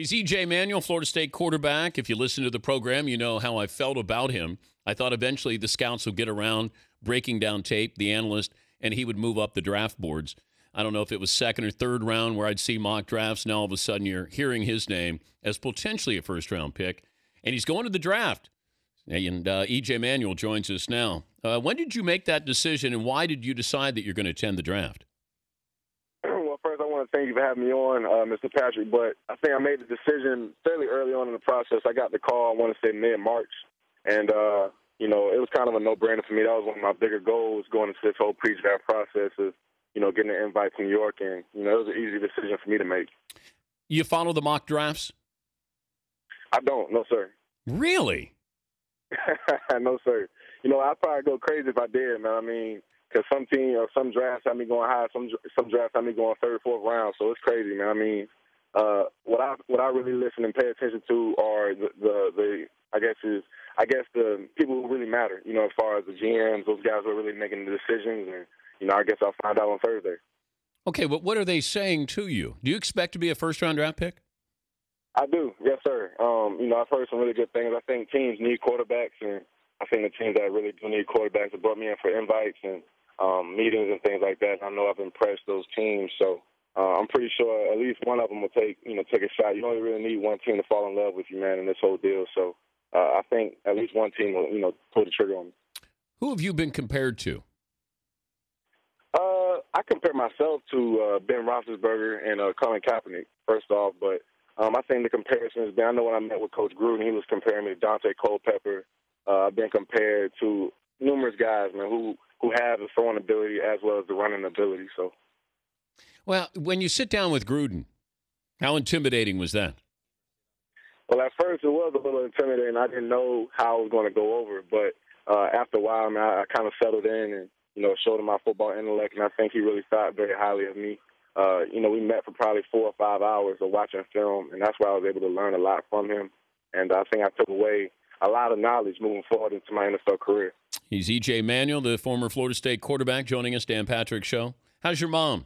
He's E.J. Manuel, Florida State quarterback. If you listen to the program, you know how I felt about him. I thought eventually the scouts would get around breaking down tape, the analyst, and he would move up the draft boards. I don't know if it was second or third round where I'd see mock drafts. Now all of a sudden you're hearing his name as potentially a first-round pick, and he's going to the draft. And E.J. Manuel joins us now. When did you make that decision, and why did you decide that you're going to attend the draft? Well, first I want to thank you for having me on, Mr. Patrick. But I think I made the decision fairly early on in the process. I got the call, I want to say mid-March, and it was kind of a no-brainer for me. That was one of my bigger goals going into this whole pre-draft process of, getting an invite to New York, and it was an easy decision for me to make. You follow the mock drafts? I don't, no sir. Really? No sir. I'd probably go crazy if I did, man. I mean, because some team or some drafts have me going high, some drafts have me going third, fourth round. So it's crazy, man. I mean, what I really listen and pay attention to are the people who really matter. As far as the GMs, those guys who are really making the decisions, and I guess I'll find out on Thursday. Okay, but what are they saying to you? Do you expect to be a first-round draft pick? I do, yes, sir. I've heard some really good things. I think teams need quarterbacks, and I think the teams that really do need quarterbacks have brought me in for invites and meetings and things like that. I know I've impressed those teams, so I'm pretty sure at least one of them will take a shot. You only really need one team to fall in love with you, man, in this whole deal. So I think at least one team will, pull the trigger on me. Who have you been compared to? I compare myself to Ben Roethlisberger and Colin Kaepernick, first off, but I think the comparison has been, I know when I met with Coach Gruden, he was comparing me to Dante Culpepper. I've been compared to numerous guys, man, who have the throwing ability as well as the running ability. So, well, when you sit down with Gruden, how intimidating was that? Well, at first it was a little intimidating. I didn't know how I was going to go over, but after a while, man, I kind of settled in and showed him my football intellect, and I think he really thought very highly of me. We met for probably 4 or 5 hours of watching film, and that's where I was able to learn a lot from him. And I think I took away a lot of knowledge moving forward into my NFL career. He's E.J. Manuel, the former Florida State quarterback, joining us, Dan Patrick Show. How's your mom?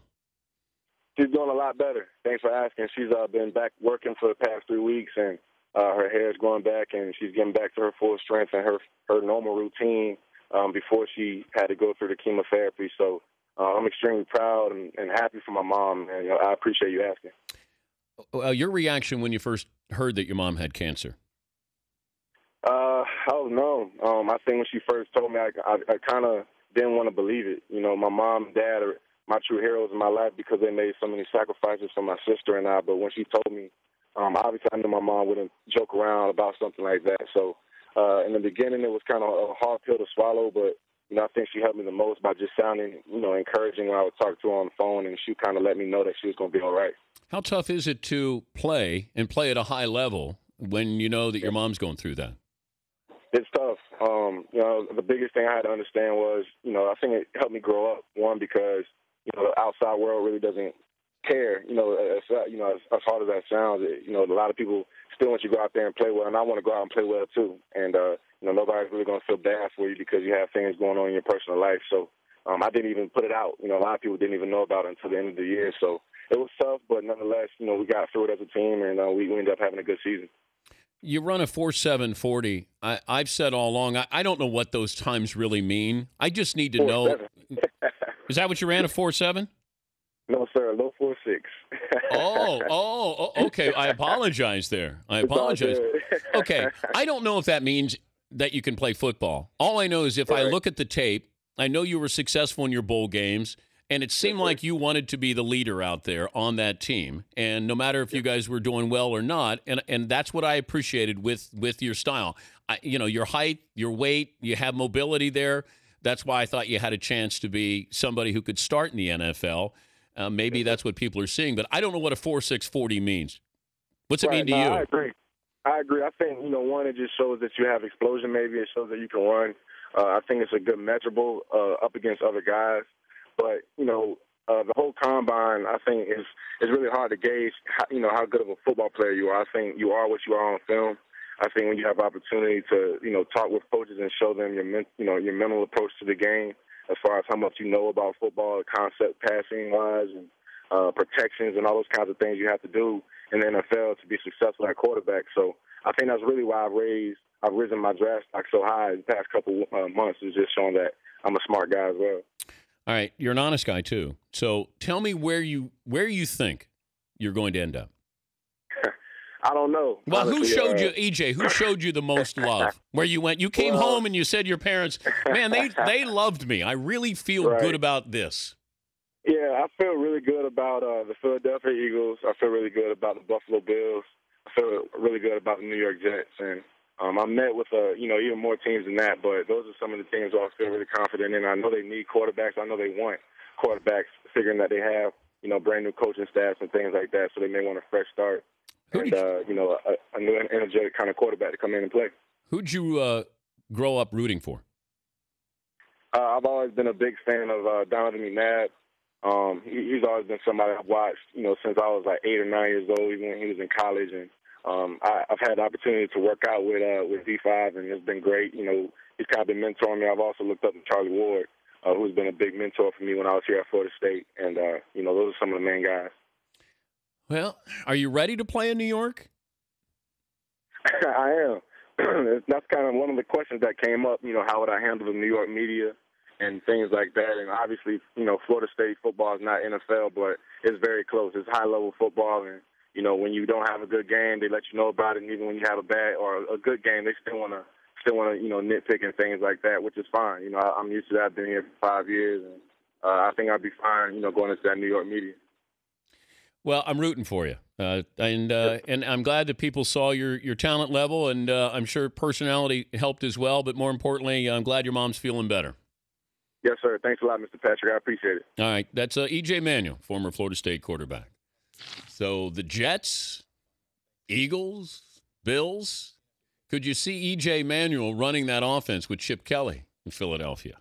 She's doing a lot better. Thanks for asking. She's been back working for the past 3 weeks, and her hair is growing back, and she's getting back to her full strength and her normal routine before she had to go through the chemotherapy. So I'm extremely proud and happy for my mom, and I appreciate you asking. Your reaction when you first heard that your mom had cancer? I was numb. I think when she first told me, I kind of didn't want to believe it. My mom and dad are my true heroes in my life because they made so many sacrifices for my sister and I. But when she told me, obviously I knew my mom wouldn't joke around about something like that. So in the beginning, it was kind of a hard pill to swallow, but I think she helped me the most by just sounding, encouraging when I would talk to her on the phone, and she kind of let me know that she was going to be all right. How tough is it to play at a high level when you know that your mom's going through that? It's tough. The biggest thing I had to understand was, I think it helped me grow up. One, because, the outside world really doesn't care. As hard as that sounds, a lot of people still want you to go out there and play well, and I want to go out and play well too. And, nobody's really going to feel bad for you because you have things going on in your personal life. So I didn't even put it out. A lot of people didn't even know about it until the end of the year. So it was tough, but nonetheless, we got through it as a team, and we ended up having a good season. You run a 4.7 40. I've said all along, I don't know what those times really mean. I just need to know. Is that what you ran, a 4.7? No, sir, low 4.6. Oh, okay. I apologize there. I apologize. Okay, I don't know if that means that you can play football. All I know is if I look at the tape, I know you were successful in your bowl games, and it seemed like you wanted to be the leader out there on that team. And no matter if you guys were doing well or not, and that's what I appreciated with your style. Your height, your weight, you have mobility there. That's why I thought you had a chance to be somebody who could start in the NFL. Maybe that's what people are seeing, but I don't know what a 4.6 40 means. What's it mean to you? I agree. I think, one, it just shows that you have explosion maybe. It shows that you can run. I think it's a good measurable up against other guys. But, the whole combine, I think, is really hard to gauge, how good of a football player you are. I think you are what you are on film. I think when you have opportunity to, talk with coaches and show them your mental approach to the game as far as how much you know about football, concept passing-wise, and protections and all those kinds of things you have to do, in the NFL to be successful at quarterback. So I think that's really why I've risen my draft stock so high the past couple months, is just showing that I'm a smart guy as well. All right, you're an honest guy too. So tell me where you think you're going to end up. I don't know. Well, honestly, who showed you, EJ? Who showed you the most love? Where you went? You came home and you said your parents, man, they loved me. I really feel good about this. Yeah, I feel really good about the Philadelphia Eagles. I feel really good about the Buffalo Bills. I feel really good about the New York Jets. And I met with even more teams than that, but those are some of the teams I feel really confident in. I know they need quarterbacks. I know they want quarterbacks, figuring that they have brand new coaching staffs and things like that, so they may want a fresh start. And, a new energetic kind of quarterback to come in and play. Who'd you grow up rooting for? I've always been a big fan of Donovan McNabb. He's always been somebody I've watched, since I was like 8 or 9 years old, even when he was in college. And I've had the opportunity to work out with D5, and it's been great. He's kind of been mentoring me. I've also looked up to Charlie Ward, who's been a big mentor for me when I was here at Florida State. And, those are some of the main guys. Well, are you ready to play in New York? I am. That's kind of one of the questions that came up, how would I handle the New York media and things like that. And obviously, Florida State football is not NFL, but it's very close. It's high-level football, and, when you don't have a good game, they let you know about it. And even when you have a bad or a good game, they still want to nitpick and things like that, which is fine. I'm used to that. I've been here for 5 years, and I think I'll be fine, going into that New York media. Well, I'm rooting for you, and I'm glad that people saw your talent level, and I'm sure personality helped as well. But more importantly, I'm glad your mom's feeling better. Yes, sir. Thanks a lot, Mr. Patrick. I appreciate it. All right, that's E.J. Manuel, former Florida State quarterback. So the Jets, Eagles, Bills. Could you see E.J. Manuel running that offense with Chip Kelly in Philadelphia?